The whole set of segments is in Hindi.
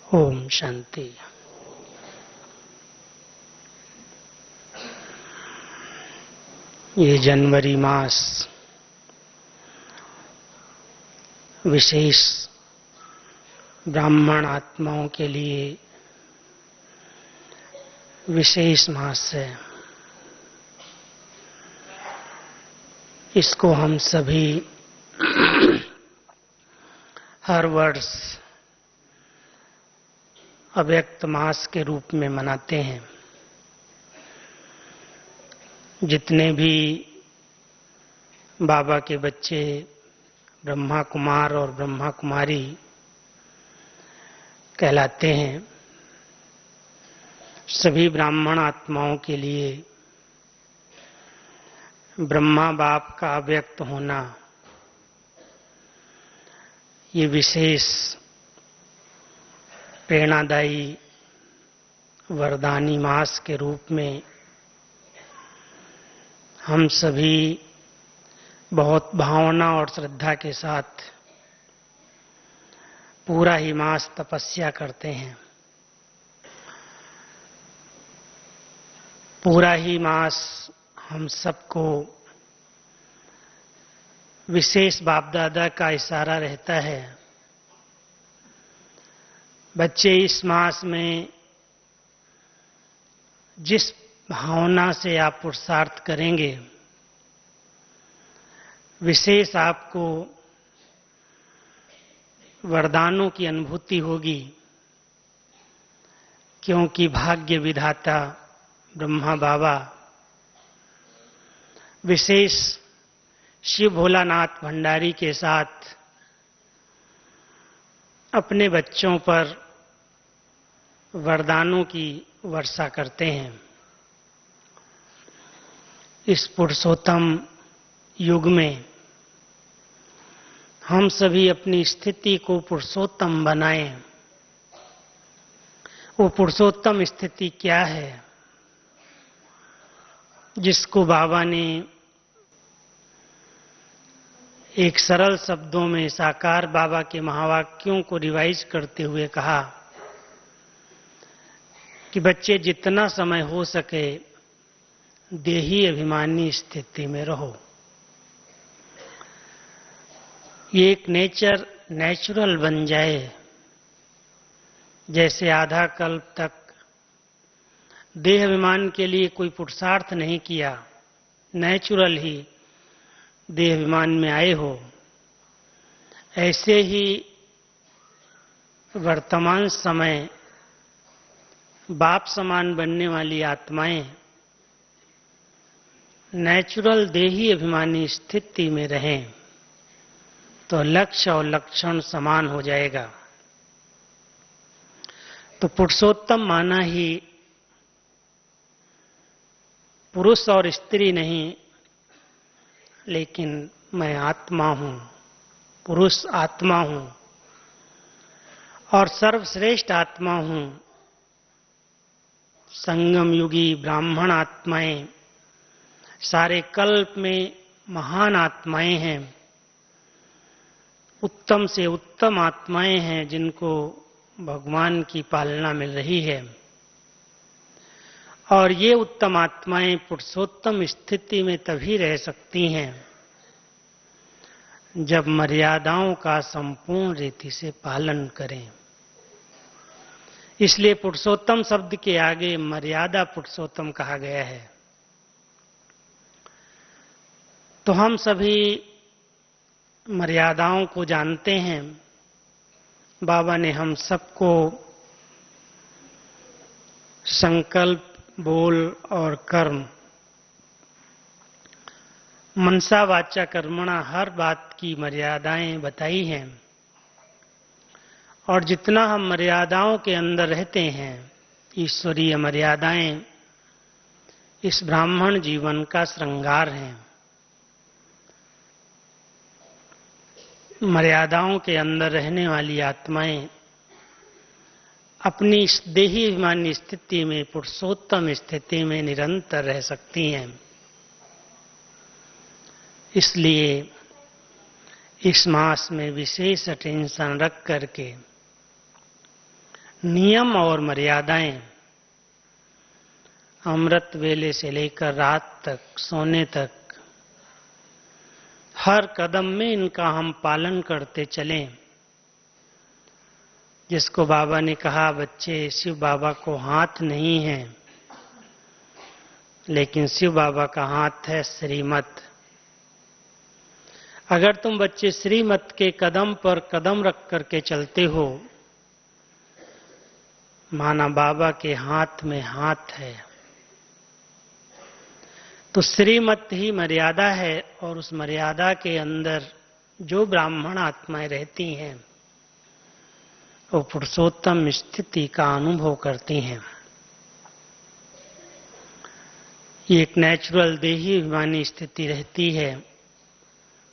ओम शांति। ये जनवरी मास विशेष ब्राह्मण आत्माओं के लिए विशेष मास है। इसको हम सभी हर वर्ष अव्यक्त मास के रूप में मनाते हैं। जितने भी बाबा के बच्चे ब्रह्मा कुमार और ब्रह्मा कुमारी कहलाते हैं, सभी ब्राह्मण आत्माओं के लिए ब्रह्मा बाप का अव्यक्त होना ये विशेष प्रेरणादायी वरदानी मास के रूप में हम सभी बहुत भावना और श्रद्धा के साथ पूरा ही मास तपस्या करते हैं। पूरा ही मास हम सबको विशेष बाप दादा का इशारा रहता है। बच्चे इस मास में जिस भावना से आप पुरुषार्थ करेंगे, विशेष आपको वरदानों की अनुभूति होगी, क्योंकि भाग्य विधाता ब्रह्मा बाबा विशेष शिव भोलानाथ भंडारी के साथ अपने बच्चों पर वरदानों की वर्षा करते हैं। इस पुरुषोत्तम युग में हम सभी अपनी स्थिति को पुरुषोत्तम बनाएं। वो पुरुषोत्तम स्थिति क्या है जिसको बाबा ने एक सरल शब्दों में साकार बाबा के महावाक्यों को रिवाइज करते हुए कहा कि बच्चे जितना समय हो सके देही अभिमानी स्थिति में रहो। ये एक नेचुरल बन जाए। जैसे आधा कल्प तक देह अभिमान के लिए कोई पुरुषार्थ नहीं किया, नेचुरल ही देह अभिमान में आए हो, ऐसे ही वर्तमान समय बाप समान बनने वाली आत्माएं नेचुरल देही अभिमानी स्थिति में रहें तो लक्ष्य और लक्षण समान हो जाएगा। तो पुरुषोत्तम माना ही पुरुष और स्त्री नहीं, लेकिन मैं आत्मा हूं, पुरुष आत्मा हूं और सर्वश्रेष्ठ आत्मा हूं। संगम युगी ब्राह्मण आत्माएं सारे कल्प में महान आत्माएं हैं, उत्तम से उत्तम आत्माएं हैं जिनको भगवान की पालना मिल रही है। और ये उत्तम आत्माएं पुरुषोत्तम स्थिति में तभी रह सकती हैं जब मर्यादाओं का संपूर्ण रीति से पालन करें। इसलिए पुरुषोत्तम शब्द के आगे मर्यादा पुरुषोत्तम कहा गया है। तो हम सभी मर्यादाओं को जानते हैं। बाबा ने हम सबको संकल्प, बोल और कर्म, मनसा वाचा कर्मणा, हर बात की मर्यादाएं बताई हैं। और जितना हम मर्यादाओं के अंदर रहते हैं, ईश्वरीय मर्यादाएं इस ब्राह्मण जीवन का श्रृंगार हैं। मर्यादाओं के अंदर रहने वाली आत्माएं अपनी इस देही अभिमानी स्थिति में, पुरुषोत्तम स्थिति में निरंतर रह सकती हैं। इसलिए इस मास में विशेष अटेंशन रख करके नियम और मर्यादाएं अमृत वेले से लेकर रात तक, सोने तक, हर कदम में इनका हम पालन करते चलें। जिसको बाबा ने कहा, बच्चे शिव बाबा को हाथ नहीं है, लेकिन शिव बाबा का हाथ है श्रीमत। अगर तुम बच्चे श्रीमत के कदम पर कदम रख करके चलते हो, माना बाबा के हाथ में हाथ है। तो श्रीमत ही मर्यादा है, और उस मर्यादा के अंदर जो ब्राह्मण आत्माएं रहती हैं वो पुरुषोत्तम स्थिति का अनुभव करती हैं। ये एक नेचुरल देही अभिमानी स्थिति रहती है।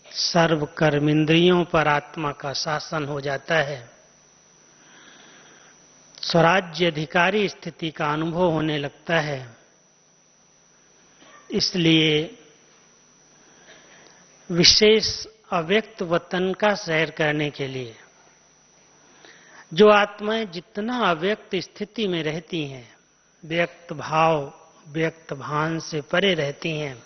सर्व कर्म इंद्रियों पर आत्मा का शासन हो जाता है। स्वराज्य अधिकारी स्थिति का अनुभव होने लगता है। इसलिए विशेष अव्यक्त वतन का सैर करने के लिए जो आत्माएं जितना अव्यक्त स्थिति में रहती हैं, व्यक्त भाव, व्यक्त भान से परे रहती हैं,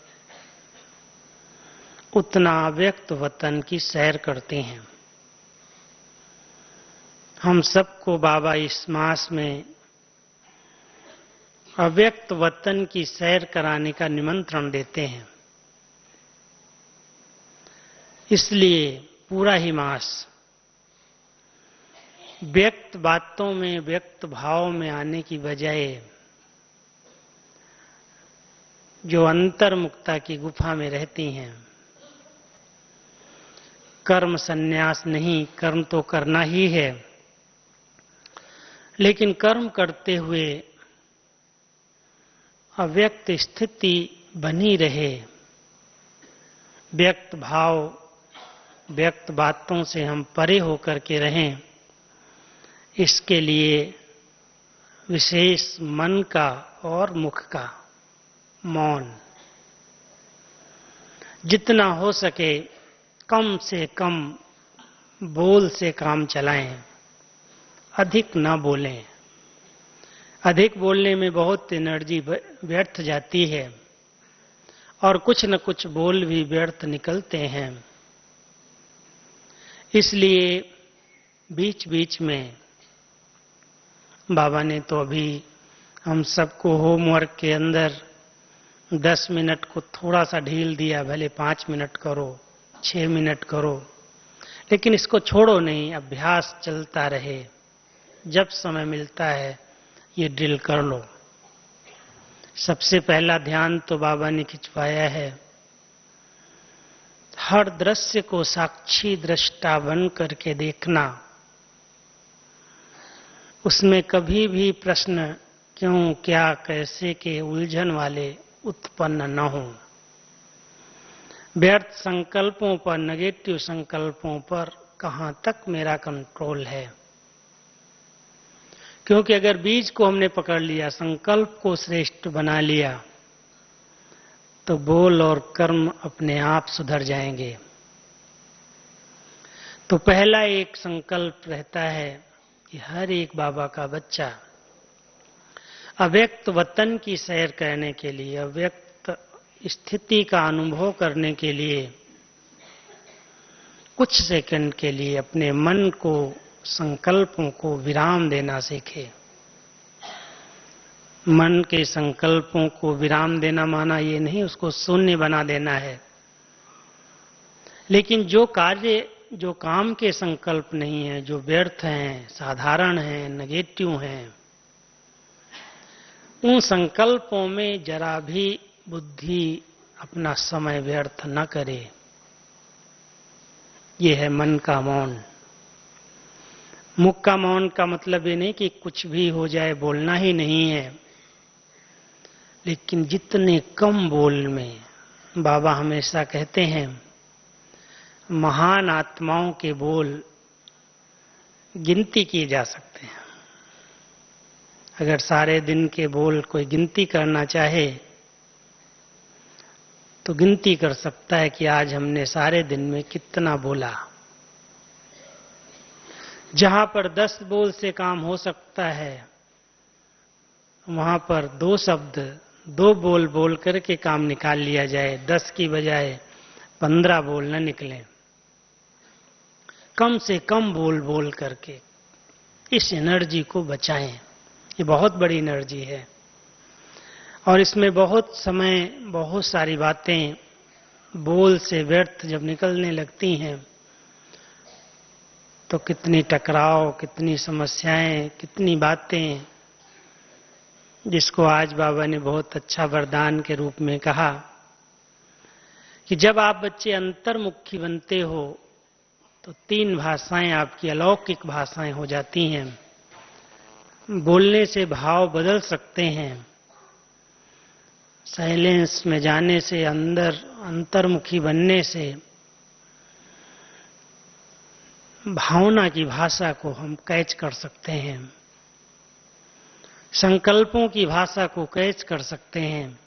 उतना अव्यक्त वतन की सैर करती हैं। हम सबको बाबा इस मास में अव्यक्त वतन की सैर कराने का निमंत्रण देते हैं। इसलिए पूरा ही मास व्यक्त बातों में, व्यक्त भाव में आने की बजाय जो अंतर्मुक्ता की गुफा में रहती हैं, कर्म संन्यास नहीं, कर्म तो करना ही है, लेकिन कर्म करते हुए अव्यक्त स्थिति बनी रहे, व्यक्त भाव, व्यक्त बातों से हम परे होकर के रहें। इसके लिए विशेष मन का और मुख का मौन, जितना हो सके कम से कम बोल से काम चलाएं, अधिक ना बोलें। अधिक बोलने में बहुत एनर्जी व्यर्थ जाती है और कुछ न कुछ बोल भी व्यर्थ निकलते हैं। इसलिए बीच बीच में बाबा ने तो अभी हम सबको होमवर्क के अंदर 10 मिनट को थोड़ा सा ढील दिया, भले 5 मिनट करो, 6 मिनट करो, लेकिन इसको छोड़ो नहीं, अभ्यास चलता रहे। जब समय मिलता है ये ड्रिल कर लो। सबसे पहला ध्यान तो बाबा ने खिंचवाया है, हर दृश्य को साक्षी दृष्टा बन करके देखना। उसमें कभी भी प्रश्न क्यों, क्या, कैसे के उलझन वाले उत्पन्न न हो। व्यर्थ संकल्पों पर, नेगेटिव संकल्पों पर कहां तक मेरा कंट्रोल है। क्योंकि अगर बीज को हमने पकड़ लिया, संकल्प को श्रेष्ठ बना लिया, तो बोल और कर्म अपने आप सुधर जाएंगे। तो पहला एक संकल्प रहता है कि हर एक बाबा का बच्चा अव्यक्त वतन की सैर करने के लिए, अव्यक्त स्थिति का अनुभव करने के लिए कुछ सेकंड के लिए अपने मन को, संकल्पों को विराम देना सीखे। मन के संकल्पों को विराम देना माना ये नहीं उसको शून्य बना देना है, लेकिन जो कार्य, जो काम के संकल्प नहीं है, जो व्यर्थ हैं, साधारण हैं, नेगेटिव हैं, उन संकल्पों में जरा भी बुद्धि अपना समय व्यर्थ न करे। ये है मन का मौन। मुख का मौन का मतलब ये नहीं कि कुछ भी हो जाए, बोलना ही नहीं है, लेकिन जितने कम बोल में, बाबा हमेशा कहते हैं महान आत्माओं के बोल गिनती किए जा सकते हैं। अगर सारे दिन के बोल कोई गिनती करना चाहे तो गिनती कर सकता है कि आज हमने सारे दिन में कितना बोला। जहां पर 10 बोल से काम हो सकता है, वहां पर 2 शब्द 2 बोल बोल करके काम निकाल लिया जाए, 10 की बजाय 15 बोल न निकले। कम से कम बोल बोल करके इस एनर्जी को बचाएं। ये बहुत बड़ी एनर्जी है और इसमें बहुत समय, बहुत सारी बातें बोल से व्यर्थ जब निकलने लगती हैं तो कितनी टकराव, कितनी समस्याएं, कितनी बातें, जिसको आज बाबा ने बहुत अच्छा वरदान के रूप में कहा कि जब आप बच्चे अंतर्मुखी बनते हो तो 3 भाषाएं आपकी अलौकिक भाषाएं हो जाती हैं। बोलने से भाव बदल सकते हैं, साइलेंस में जाने से, अंतर्मुखी बनने से भावना की भाषा को हम कैच कर सकते हैं, संकल्पों की भाषा को कैच कर सकते हैं,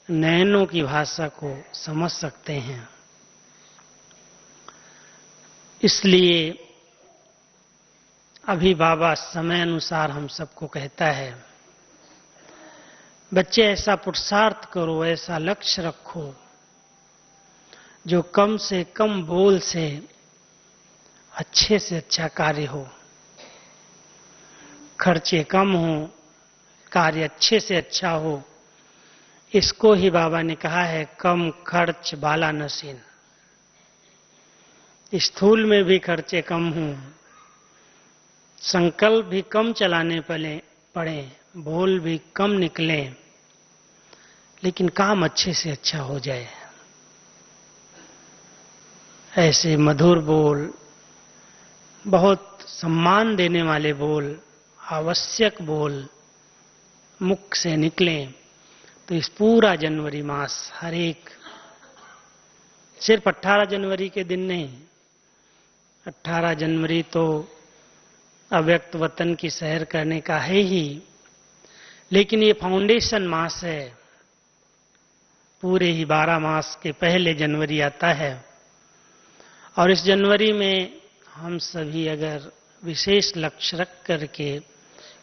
नयनों की भाषा को समझ सकते हैं। इसलिए अभी बाबा समय अनुसार हम सबको कहता है, बच्चे ऐसा पुरुषार्थ करो, ऐसा लक्ष्य रखो जो कम से कम बोल से अच्छे से अच्छा कार्य हो, खर्चे कम हो, कार्य अच्छे से अच्छा हो। इसको ही बाबा ने कहा है कम खर्च बाला नसीन। स्थूल में भी खर्चे कम हों, संकल्प भी कम चलाने पड़े, बोल भी कम निकले, लेकिन काम अच्छे से अच्छा हो जाए। ऐसे मधुर बोल, बहुत सम्मान देने वाले बोल, आवश्यक बोल मुख से निकले तो इस पूरा जनवरी मास, हर एक, सिर्फ 18 जनवरी के दिन नहीं, 18 जनवरी तो अव्यक्त वतन की सैर करने का है ही, लेकिन ये फाउंडेशन मास है। पूरे ही 12 मास के पहले जनवरी आता है और इस जनवरी में हम सभी अगर विशेष लक्ष्य रख करके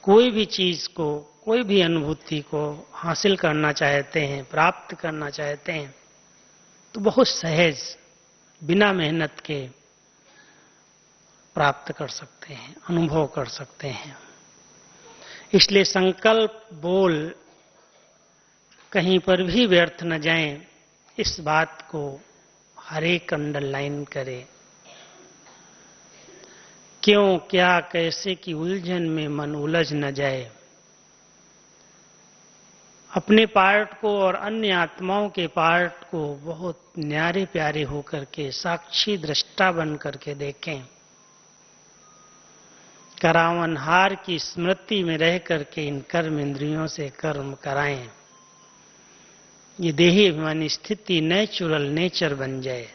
कोई भी चीज को, कोई भी अनुभूति को हासिल करना चाहते हैं, प्राप्त करना चाहते हैं, तो बहुत सहज, बिना मेहनत के प्राप्त कर सकते हैं, अनुभव कर सकते हैं। इसलिए संकल्प, बोल कहीं पर भी व्यर्थ न जाएं, इस बात को हर एक अंडरलाइन करे। क्यों, क्या, कैसे की उलझन में मन उलझ न जाए। अपने पार्ट को और अन्य आत्माओं के पार्ट को बहुत न्यारे प्यारे होकर के, साक्षी दृष्टा बन करके देखें। करावनहार की स्मृति में रह करके इन कर्म इंद्रियों से कर्म कराएं। ये देही अभिमानी स्थिति नेचुरल नेचर बन जाए।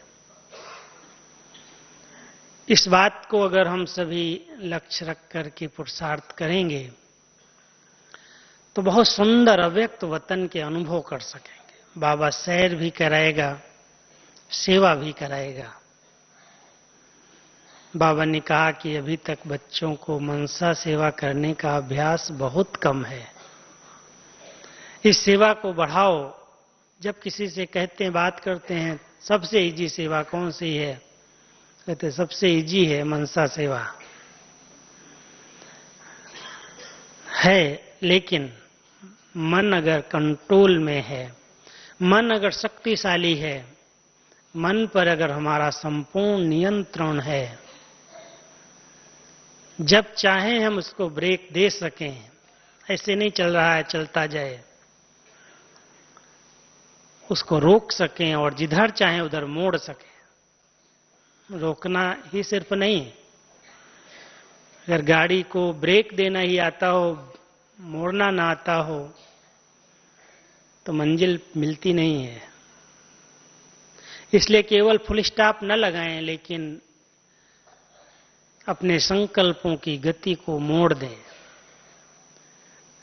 इस बात को अगर हम सभी लक्ष्य रख करके पुरुषार्थ करेंगे तो बहुत सुंदर अव्यक्त वतन के अनुभव कर सकेंगे। बाबा सैर भी कराएगा, सेवा भी कराएगा। बाबा ने कहा कि अभी तक बच्चों को मनसा सेवा करने का अभ्यास बहुत कम है। इस सेवा को बढ़ाओ। जब किसी से कहते हैं, बात करते हैं, सबसे इजी सेवा कौन सी है, कहते सबसे इजी है मनसा सेवा है। लेकिन मन अगर कंट्रोल में है, मन अगर शक्तिशाली है, मन पर अगर हमारा संपूर्ण नियंत्रण है, जब चाहें हम उसको ब्रेक दे सकें। ऐसे नहीं चल रहा है, चलता जाए, उसको रोक सकें और जिधर चाहें उधर मोड़ सकें। रोकना ही सिर्फ नहीं, अगर गाड़ी को ब्रेक देना ही आता हो, मोड़ना ना आता हो, तो मंजिल मिलती नहीं है। इसलिए केवल फुल स्टॉप न लगाएं, लेकिन अपने संकल्पों की गति को मोड़ दें।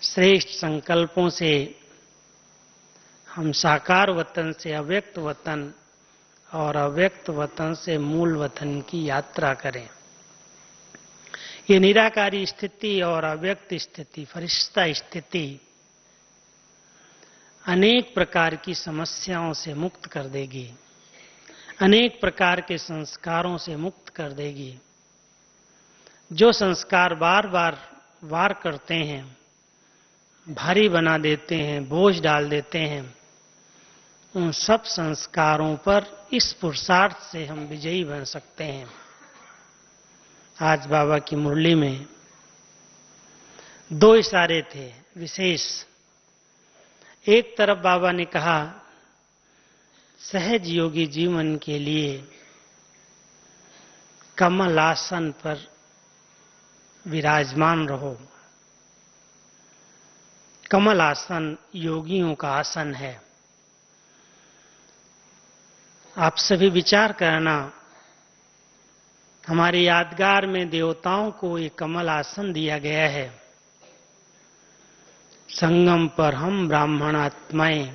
श्रेष्ठ संकल्पों से हम साकार वतन से अव्यक्त वतन और अव्यक्त वतन से मूल वतन की यात्रा करें। ये निराकारी स्थिति और अव्यक्त स्थिति, फरिश्ता स्थिति अनेक प्रकार की समस्याओं से मुक्त कर देगी, अनेक प्रकार के संस्कारों से मुक्त कर देगी। जो संस्कार बार बार वार करते हैं, भारी बना देते हैं, बोझ डाल देते हैं, उन सब संस्कारों पर इस पुरुषार्थ से हम विजयी बन सकते हैं। आज बाबा की मुरली में 2 इशारे थे विशेष। एक तरफ बाबा ने कहा सहज योगी जीवन के लिए कमल आसन पर विराजमान रहो। कमल आसन योगियों का आसन है। आप सभी विचार करना, हमारे यादगार में देवताओं को एक कमल आसन दिया गया है। संगम पर हम ब्राह्मण आत्माएं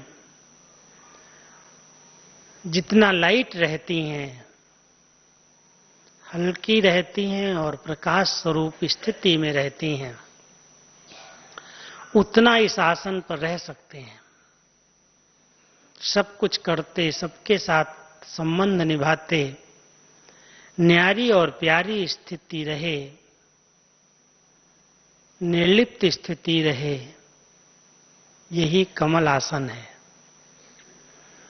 जितना लाइट रहती हैं, हल्की रहती हैं और प्रकाश स्वरूप स्थिति में रहती हैं, उतना इस आसन पर रह सकते हैं। सब कुछ करते, सबके साथ संबंध निभाते, न्यारी और प्यारी स्थिति रहे, निर्लिप्त स्थिति रहे, यही कमल आसन है।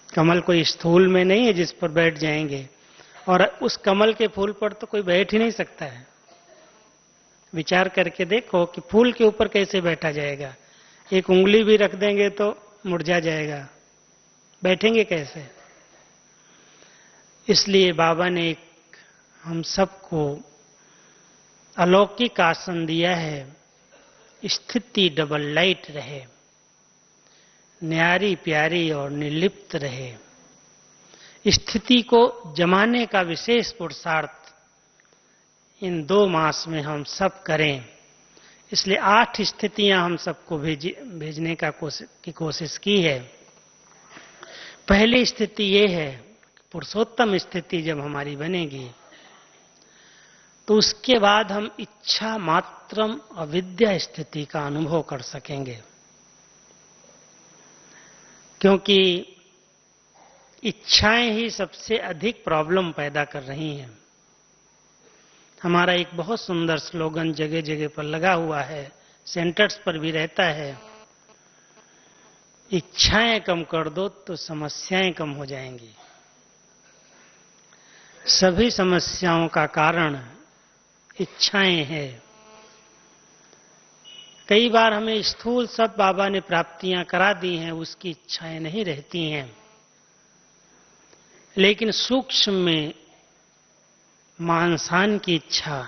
कमल कोई स्थूल में नहीं है जिस पर बैठ जाएंगे, और उस कमल के फूल पर तो कोई बैठ ही नहीं सकता है। विचार करके देखो कि फूल के ऊपर कैसे बैठा जाएगा। एक उंगली भी रख देंगे तो मुरझा जाएगा, बैठेंगे कैसे? इसलिए बाबा ने एक हम सबको अलौकिक आसन दिया है। स्थिति डबल लाइट रहे, न्यारी प्यारी और निर्लिप्त रहे। स्थिति को जमाने का विशेष पुरुषार्थ इन 2 मास में हम सब करें। इसलिए 8 स्थितियां हम सबको भेजने का कोशिश की है। पहली स्थिति ये है, पुरुषोत्तम स्थिति जब हमारी बनेगी तो उसके बाद हम इच्छा मात्रम अविद्या स्थिति का अनुभव कर सकेंगे। क्योंकि इच्छाएं ही सबसे अधिक प्रॉब्लम पैदा कर रही हैं। हमारा एक बहुत सुंदर स्लोगन जगह जगह पर लगा हुआ है, सेंटर्स पर भी रहता है, इच्छाएं कम कर दो तो समस्याएं कम हो जाएंगी। सभी समस्याओं का कारण इच्छाएं हैं। कई बार हमें स्थूल सब बाबा ने प्राप्तियां करा दी हैं, उसकी इच्छाएं नहीं रहती हैं, लेकिन सूक्ष्म में मानसान की इच्छा,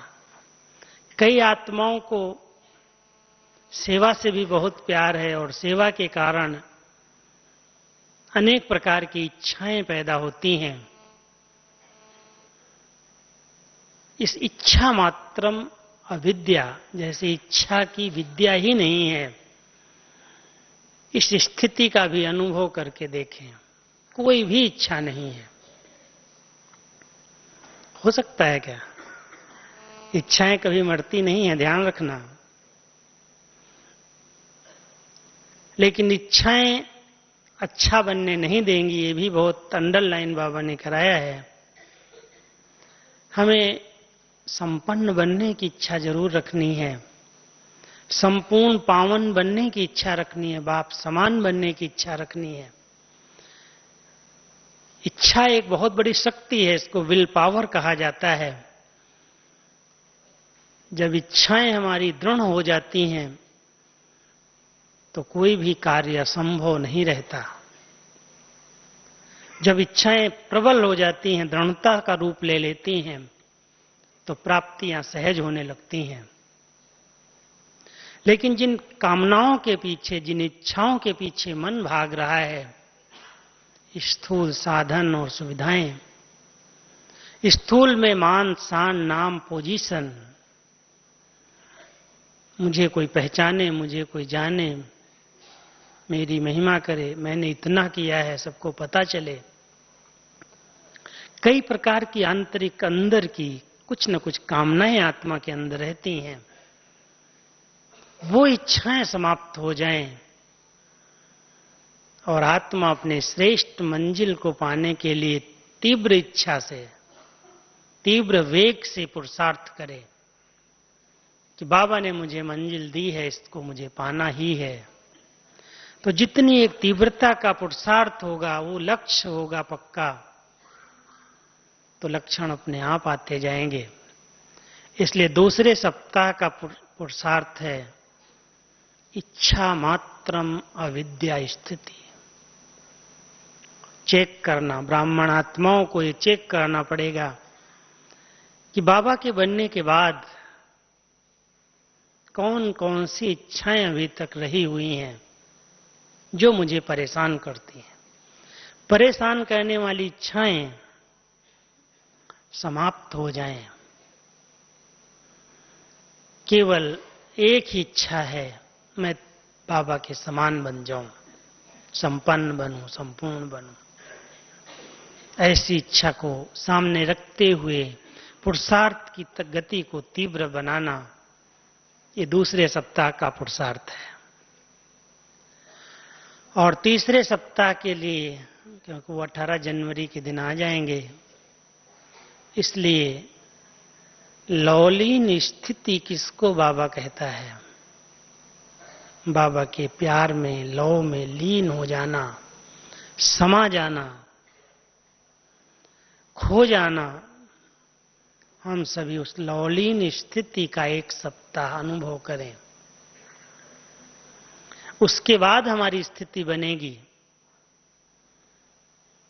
कई आत्माओं को सेवा से भी बहुत प्यार है और सेवा के कारण अनेक प्रकार की इच्छाएं पैदा होती हैं। इस इच्छा मात्रम अविद्या, जैसे इच्छा की विद्या ही नहीं है, इस स्थिति का भी अनुभव करके देखें। कोई भी इच्छा नहीं है। हो सकता है क्या? इच्छाएं कभी मरती नहीं है, ध्यान रखना। लेकिन इच्छाएं अच्छा बनने नहीं देंगी, ये भी बहुत अंडरलाइन बाबा ने कराया है। हमें संपन्न बनने की इच्छा जरूर रखनी है, संपूर्ण पावन बनने की इच्छा रखनी है, बाप समान बनने की इच्छा रखनी है। इच्छा एक बहुत बड़ी शक्ति है, इसको विल पावर कहा जाता है। जब इच्छाएं हमारी दृढ़ हो जाती हैं तो कोई भी कार्य असंभव नहीं रहता। जब इच्छाएं प्रबल हो जाती हैं, दृढ़ता का रूप ले लेती हैं, तो प्राप्तियां सहज होने लगती हैं। लेकिन जिन कामनाओं के पीछे, जिन इच्छाओं के पीछे मन भाग रहा है, स्थूल साधन और सुविधाएं, स्थूल में मान शान नाम पोजीशन, मुझे कोई पहचाने, मुझे कोई जाने, मेरी महिमा करे, मैंने इतना किया है, सबको पता चले। कई प्रकार की आंतरिक अंदर की कुछ न कुछ कामनाएं आत्मा के अंदर रहती हैं, वो इच्छाएं समाप्त हो जाएं और आत्मा अपने श्रेष्ठ मंजिल को पाने के लिए तीव्र इच्छा से, तीव्र वेग से पुरुषार्थ करे कि बाबा ने मुझे मंजिल दी है, इसको मुझे पाना ही है। तो जितनी एक तीव्रता का पुरुषार्थ होगा, वो लक्ष्य होगा पक्का, तो लक्षण अपने आप आते जाएंगे। इसलिए दूसरे सप्ताह का पुरुषार्थ है इच्छा मात्रम अविद्या स्थिति। चेक करना, ब्राह्मण आत्माओं को ये चेक करना पड़ेगा कि बाबा के बनने के बाद कौन कौन सी इच्छाएं अभी तक रही हुई हैं जो मुझे परेशान करती हैं। परेशान करने वाली इच्छाएं समाप्त हो जाएं। केवल एक ही इच्छा है, मैं बाबा के समान बन जाऊं, संपन्न बनूं, संपूर्ण बनूं। ऐसी इच्छा को सामने रखते हुए पुरुषार्थ की गति को तीव्र बनाना, ये दूसरे सप्ताह का पुरुषार्थ है। और तीसरे सप्ताह के लिए, क्योंकि वो 18 जनवरी के दिन आ जाएंगे, इसलिए लौलीन स्थिति किसको बाबा कहता है? बाबा के प्यार में, लौ में लीन हो जाना, समा जाना, खो जाना। हम सभी उस लौलीन स्थिति का एक सप्ताह अनुभव करें। उसके बाद हमारी स्थिति बनेगी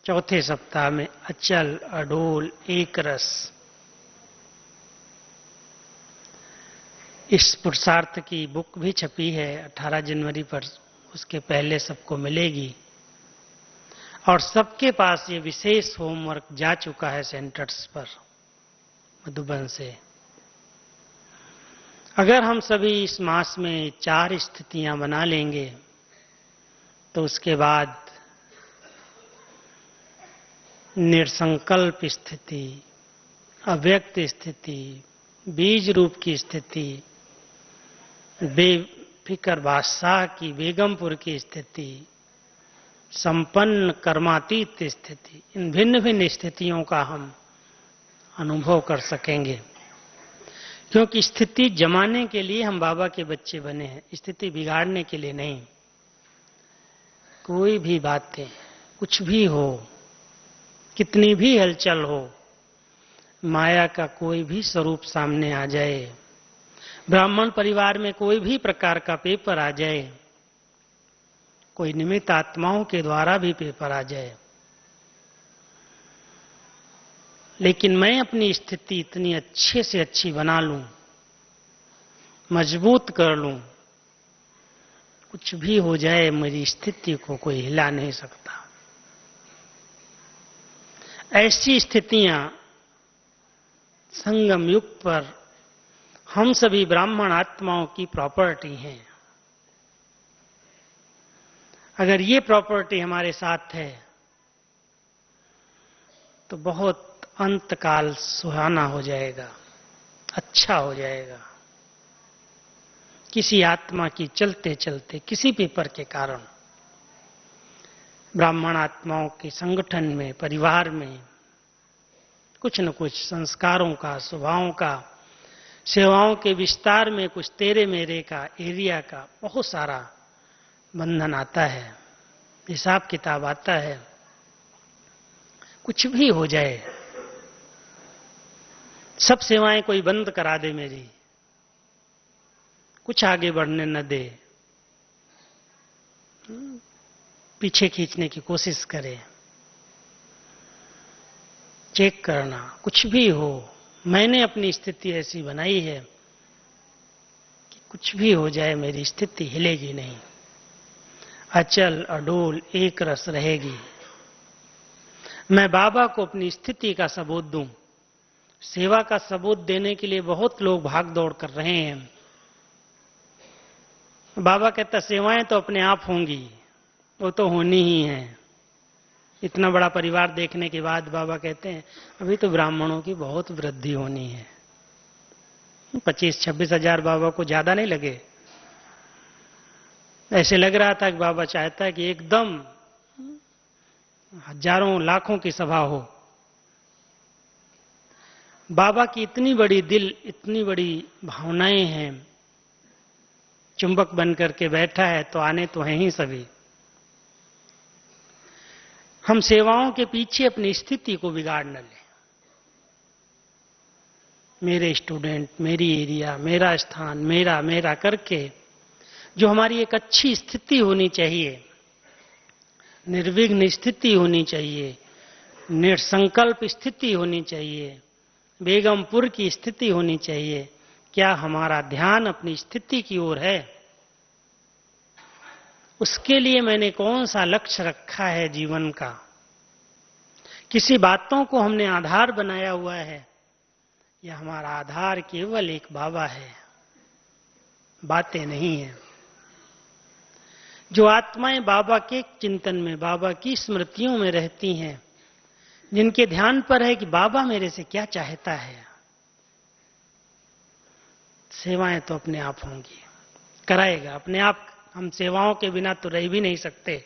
चौथे सप्ताह में अचल, अडोल, एक रस। इस पुरुषार्थ की बुक भी छपी है 18 जनवरी पर, उसके पहले सबको मिलेगी। और सबके पास ये विशेष होमवर्क जा चुका है सेंटर्स पर मधुबन से। अगर हम सभी इस मास में 4 स्थितियां बना लेंगे तो उसके बाद निर्संकल्प स्थिति, अव्यक्त स्थिति, बीज रूप की स्थिति, बेफिक्र बादशाह की बेगमपुर की स्थिति, संपन्न कर्मातीत स्थिति, इन भिन्न भिन्न स्थितियों का हम अनुभव कर सकेंगे। क्योंकि स्थिति जमाने के लिए हम बाबा के बच्चे बने हैं, स्थिति बिगाड़ने के लिए नहीं। कोई भी बातें, कुछ भी हो, कितनी भी हलचल हो, माया का कोई भी स्वरूप सामने आ जाए, ब्राह्मण परिवार में कोई भी प्रकार का पेपर आ जाए, कोई निमित्त आत्माओं के द्वारा भी पेपर आ जाए, लेकिन मैं अपनी स्थिति इतनी अच्छे से अच्छी बना लूं, मजबूत कर लूं, कुछ भी हो जाए मेरी स्थिति को कोई हिला नहीं सकता। ऐसी स्थितियां संगम युग पर हम सभी ब्राह्मण आत्माओं की प्रॉपर्टी हैं। अगर ये प्रॉपर्टी हमारे साथ है तो बहुत अंतकाल सुहाना हो जाएगा, अच्छा हो जाएगा। किसी आत्मा की चलते चलते किसी पेपर के कारण ब्राह्मण आत्माओं के संगठन में, परिवार में कुछ न कुछ संस्कारों का, स्वभावों का, सेवाओं के विस्तार में कुछ तेरे मेरे का, एरिया का बहुत सारा बंधन आता है, हिसाब किताब आता है। कुछ भी हो जाए, सब सेवाएं कोई बंद करा दे मेरी, कुछ आगे बढ़ने न दे, पीछे खींचने की कोशिश करे, चेक करना, कुछ भी हो, मैंने अपनी स्थिति ऐसी बनाई है कि कुछ भी हो जाए मेरी स्थिति हिलेगी नहीं, अचल अडोल एक रस रहेगी। मैं बाबा को अपनी स्थिति का सबूत दूं। सेवा का सबूत देने के लिए बहुत लोग भाग दौड़ कर रहे हैं। बाबा कहता सेवाएं तो अपने आप होंगी, वो तो होनी ही है, इतना बड़ा परिवार देखने के बाद बाबा कहते हैं अभी तो ब्राह्मणों की बहुत वृद्धि होनी है। 25-26 हजार बाबा को ज्यादा नहीं लगे? ऐसे लग रहा था कि बाबा चाहता है कि एकदम हजारों लाखों की सभा हो। बाबा की इतनी बड़ी दिल, इतनी बड़ी भावनाएं हैं, चुंबक बन करके बैठा है तो आने तो हैं ही सभी। हम सेवाओं के पीछे अपनी स्थिति को बिगाड़ न लें। मेरे स्टूडेंट, मेरी एरिया, मेरा स्थान, मेरा मेरा करके जो हमारी एक अच्छी स्थिति होनी चाहिए, निर्विघ्न स्थिति होनी चाहिए, निसंकल्प स्थिति होनी चाहिए, बेगमपुर की स्थिति होनी चाहिए, क्या हमारा ध्यान अपनी स्थिति की ओर है? उसके लिए मैंने कौन सा लक्ष्य रखा है जीवन का? किसी बातों को हमने आधार बनाया हुआ है या हमारा आधार केवल एक बाबा है, बातें नहीं है? जो आत्माएं बाबा के चिंतन में, बाबा की स्मृतियों में रहती हैं, जिनके ध्यान पर है कि बाबा मेरे से क्या चाहता है, सेवाएं तो अपने आप होंगी, कराएगा अपने आप। हम सेवाओं के बिना तो रह भी नहीं सकते।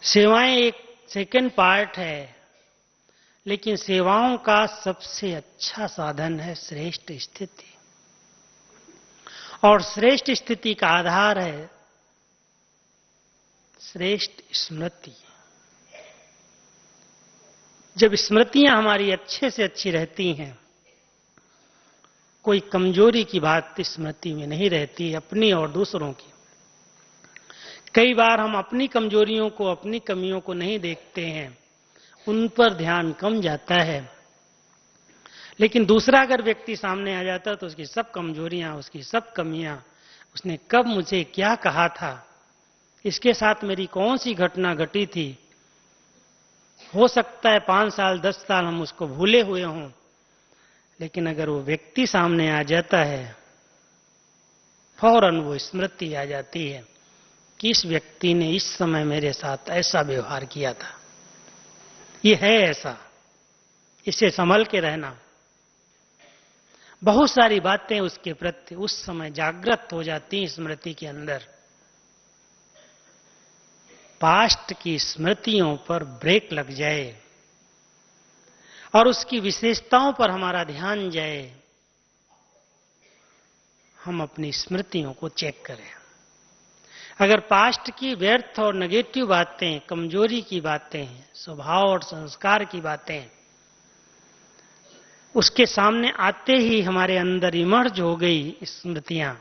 सेवाएं एक सेकंड पार्ट है, लेकिन सेवाओं का सबसे अच्छा साधन है श्रेष्ठ स्थिति, और श्रेष्ठ स्थिति का आधार है श्रेष्ठ स्मृति। जब स्मृतियां हमारी अच्छे से अच्छी रहती हैं, कोई कमजोरी की बात स्मृति में नहीं रहती, अपनी और दूसरों की। कई बार हम अपनी कमजोरियों को, अपनी कमियों को नहीं देखते हैं, उन पर ध्यान कम जाता है। लेकिन दूसरा अगर व्यक्ति सामने आ जाता तो उसकी सब कमजोरियां, उसकी सब कमियां, उसने कब मुझे क्या कहा था, इसके साथ मेरी कौन सी घटना घटी थी, हो सकता है 5 साल 10 साल हम उसको भूले हुए हों, लेकिन अगर वो व्यक्ति सामने आ जाता है, फौरन वो स्मृति आ जाती है कि इस व्यक्ति ने इस समय मेरे साथ ऐसा व्यवहार किया था, ये है ऐसा, इसे संभल के रहना। बहुत सारी बातें उसके प्रति उस समय जागृत हो जाती स्मृति के अंदर। पास्ट की स्मृतियों पर ब्रेक लग जाए और उसकी विशेषताओं पर हमारा ध्यान जाए, हम अपनी स्मृतियों को चेक करें। अगर पास्ट की व्यर्थ और नेगेटिव बातें, कमजोरी की बातें, स्वभाव और संस्कार की बातें उसके सामने आते ही हमारे अंदर इमर्ज हो गई स्मृतियां,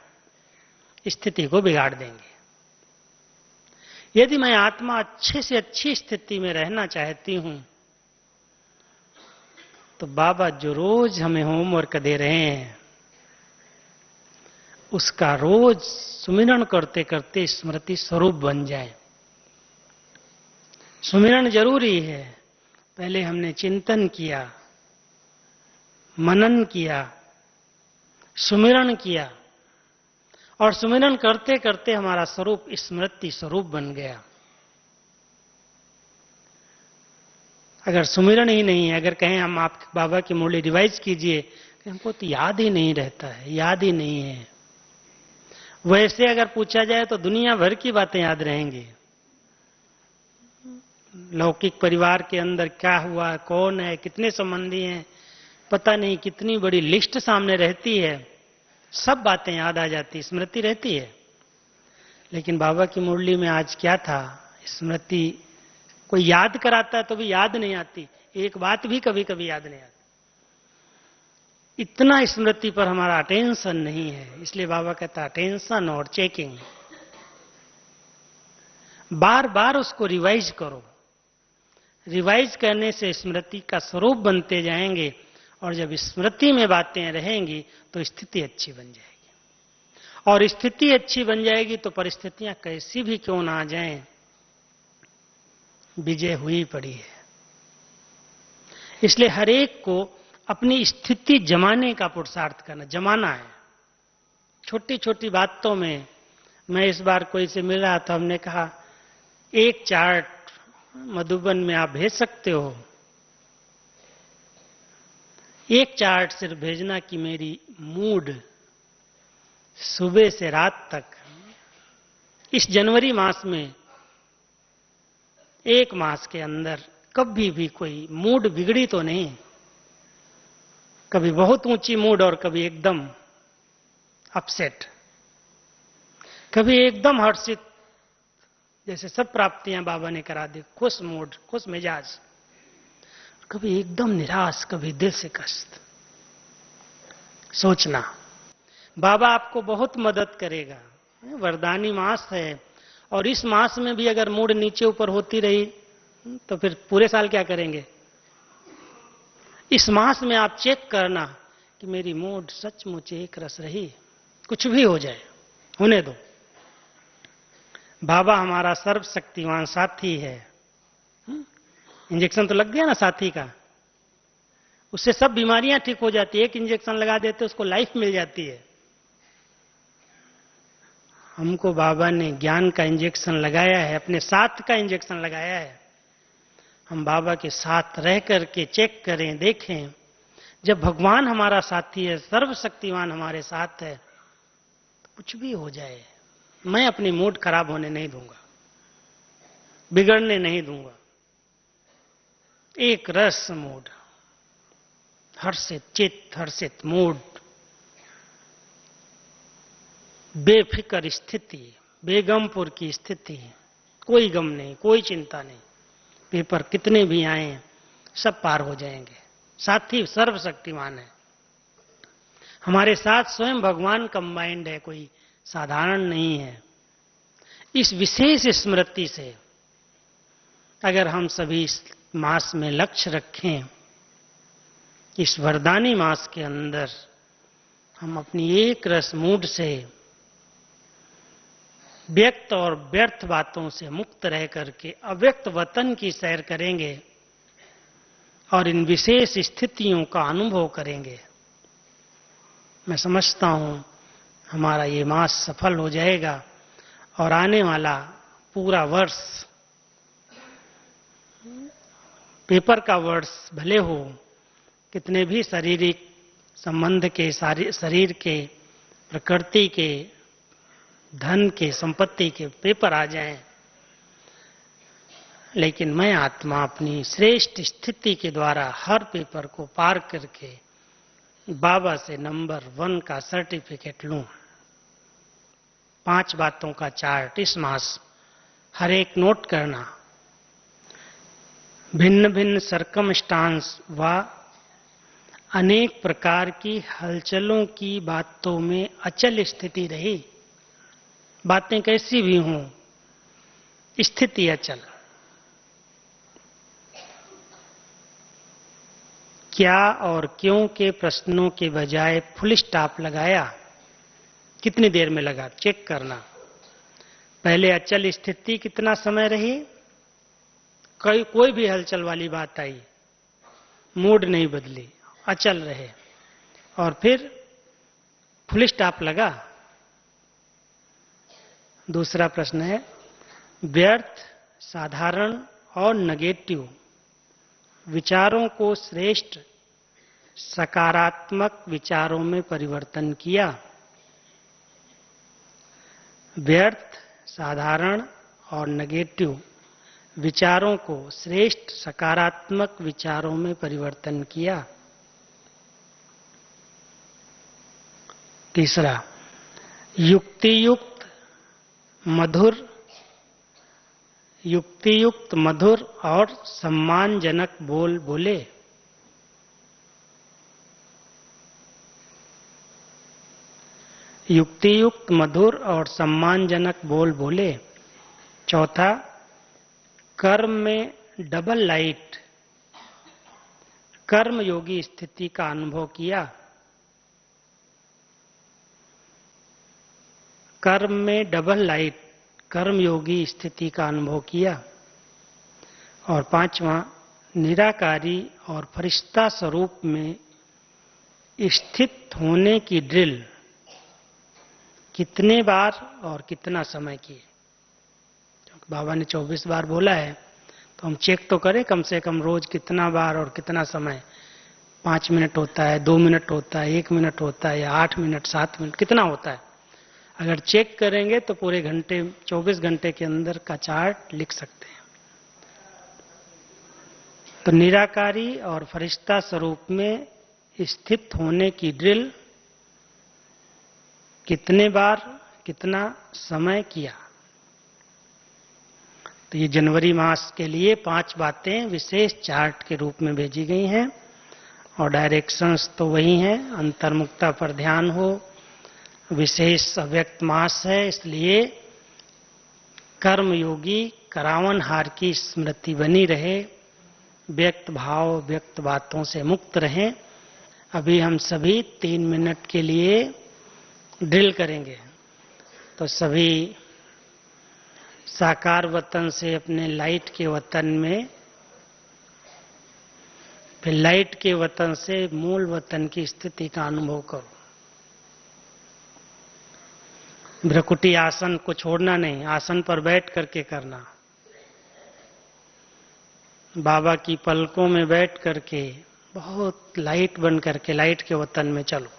स्थिति को बिगाड़ देंगे। यदि मैं आत्मा अच्छे से अच्छी स्थिति में रहना चाहती हूं, तो बाबा जो रोज हमें होमवर्क दे रहे हैं, उसका रोज सुमिरन करते करते स्मृति स्वरूप बन जाए। सुमिरन जरूरी है। पहले हमने चिंतन किया, मनन किया, सुमिरन किया, और सुमिरन करते करते हमारा स्वरूप स्मृति स्वरूप बन गया। अगर सुमिरन ही नहीं है, अगर कहें हम आप बाबा की मुरली रिवाइज कीजिए, हमको तो याद ही नहीं रहता है, याद ही नहीं है। वैसे अगर पूछा जाए तो दुनिया भर की बातें याद रहेंगी। लौकिक परिवार के अंदर क्या हुआ, कौन है, कितने संबंधी हैं, पता नहीं कितनी बड़ी लिस्ट सामने रहती है, सब बातें याद आ जाती, स्मृति रहती है। लेकिन बाबा की मुरली में आज क्या था, स्मृति कोई याद कराता है तो भी याद नहीं आती, एक बात भी कभी कभी याद नहीं आती। इतना स्मृति पर हमारा अटेंशन नहीं है। इसलिए बाबा कहता अटेंशन और चेकिंग, बार बार उसको रिवाइज करो। रिवाइज करने से स्मृति का स्वरूप बनते जाएंगे, और जब स्मृति में बातें रहेंगी तो स्थिति अच्छी बन जाएगी, और स्थिति अच्छी बन जाएगी तो परिस्थितियां कैसी भी क्यों ना आ जाएं, विजय हुई पड़ी है। इसलिए हर एक को अपनी स्थिति जमाने का पुरुषार्थ करना, जमाना है। छोटी छोटी बातों में, मैं इस बार कोई से मिल रहा था, हमने कहा एक चार्ट मधुबन में आप भेज सकते हो। एक चार्ट सिर्फ भेजना कि मेरी मूड सुबह से रात तक इस जनवरी मास में, एक मास के अंदर कभी भी कोई मूड बिगड़ी तो नहीं। कभी बहुत ऊंची मूड और कभी एकदम अपसेट, कभी एकदम हर्षित, जैसे सब प्राप्तियां बाबा ने करा दी, खुश मूड, खुश मिजाज, कभी एकदम निराश, कभी दिल से कष्ट। सोचना, बाबा आपको बहुत मदद करेगा। वरदानी मास है, और इस मास में भी अगर मूड नीचे ऊपर होती रही तो फिर पूरे साल क्या करेंगे। इस मास में आप चेक करना कि मेरी मूड सचमुच एक रस रही, कुछ भी हो जाए होने दो। बाबा हमारा सर्वशक्तिमान साथी है। इंजेक्शन तो लग गया ना साथी का, उससे सब बीमारियां ठीक हो जाती है। एक इंजेक्शन लगा देते उसको लाइफ मिल जाती है। हमको बाबा ने ज्ञान का इंजेक्शन लगाया है, अपने साथ का इंजेक्शन लगाया है। हम बाबा के साथ रह करके चेक करें, देखें। जब भगवान हमारा साथी है, सर्वशक्तिमान हमारे साथ है, तो कुछ भी हो जाए मैं अपनी मूड खराब होने नहीं दूंगा, बिगड़ने नहीं दूंगा। एक रस मूड, हर्षित चित्त, हर्षित मूड, बेफिक्र स्थिति, बेगमपुर की स्थिति, कोई गम नहीं, कोई चिंता नहीं। पेपर कितने भी आए सब पार हो जाएंगे। साथी सर्वशक्तिमान है, हमारे साथ स्वयं भगवान कंबाइंड है, कोई साधारण नहीं है। इस विशेष स्मृति से अगर हम सभी इस मास में लक्ष्य रखें, इस वरदानी मास के अंदर हम अपनी एक रस मूड से, व्यक्त और व्यर्थ बातों से मुक्त रह करके अव्यक्त वतन की सैर करेंगे और इन विशेष स्थितियों का अनुभव करेंगे, मैं समझता हूं हमारा ये मास सफल हो जाएगा। और आने वाला पूरा वर्ष, पेपर का वर्ष भले हो, कितने भी शारीरिक संबंध के, शरीर के, प्रकृति के, धन के, संपत्ति के पेपर आ जाएं, लेकिन मैं आत्मा अपनी श्रेष्ठ स्थिति के द्वारा हर पेपर को पार करके बाबा से नंबर 1 का सर्टिफिकेट लूं। 5 बातों का चार्ट इस मास हर एक नोट करना। भिन्न भिन्न सरकमस्टांस व अनेक प्रकार की हलचलों की बातों में अचल स्थिति रही। बातें कैसी भी हों, स्थिति अचल। क्या और क्यों के प्रश्नों के बजाय फुल स्टॉप लगाया। कितनी देर में लगा, चेक करना। पहले अचल स्थिति कितना समय रही, कोई भी हलचल वाली बात आई, मूड नहीं बदली, अचल रहे, और फिर फुल स्टॉप लगा। दूसरा प्रश्न है, व्यर्थ, साधारण और नेगेटिव विचारों को श्रेष्ठ सकारात्मक विचारों में परिवर्तन किया। व्यर्थ, साधारण और नेगेटिव विचारों को श्रेष्ठ सकारात्मक विचारों में परिवर्तन किया। तीसरा, युक्तियुक्त मधुर और सम्मानजनक बोल बोले। युक्तियुक्त, मधुर और सम्मानजनक बोल बोले। चौथा, कर्म में डबल लाइट, कर्म योगी स्थिति का अनुभव किया। कर्म में डबल लाइट, कर्म योगी स्थिति का अनुभव किया। और पांचवा, निराकारी और फरिश्ता स्वरूप में स्थित होने की ड्रिल कितने बार और कितना समय की। बाबा ने 24 बार बोला है, तो हम चेक तो करें कम से कम रोज कितना बार और कितना समय, 5 मिनट होता है, 2 मिनट होता है, 1 मिनट होता है, या 8 मिनट, 7 मिनट, कितना होता है। अगर चेक करेंगे तो पूरे घंटे, 24 घंटे के अंदर का चार्ट लिख सकते हैं। तो निराकारी और फरिश्ता स्वरूप में स्थित होने की ड्रिल कितने बार, कितना समय किया। तो ये जनवरी मास के लिए 5 बातें विशेष चार्ट के रूप में भेजी गई हैं, और डायरेक्शंस तो वही हैं। अंतर्मुखता पर ध्यान हो, विशेष अव्यक्त मास है, इसलिए कर्मयोगी करावनहार की स्मृति बनी रहे, व्यक्त भाव, व्यक्त बातों से मुक्त रहें। अभी हम सभी 3 मिनट के लिए ड्रिल करेंगे। तो सभी साकार वतन से अपने लाइट के वतन में, फिर लाइट के वतन से मूल वतन की स्थिति का अनुभव करो। भ्रकुटी आसन को छोड़ना नहीं, आसन पर बैठ करके करना। बाबा की पलकों में बैठ करके बहुत लाइट बन करके लाइट के वतन में चलो।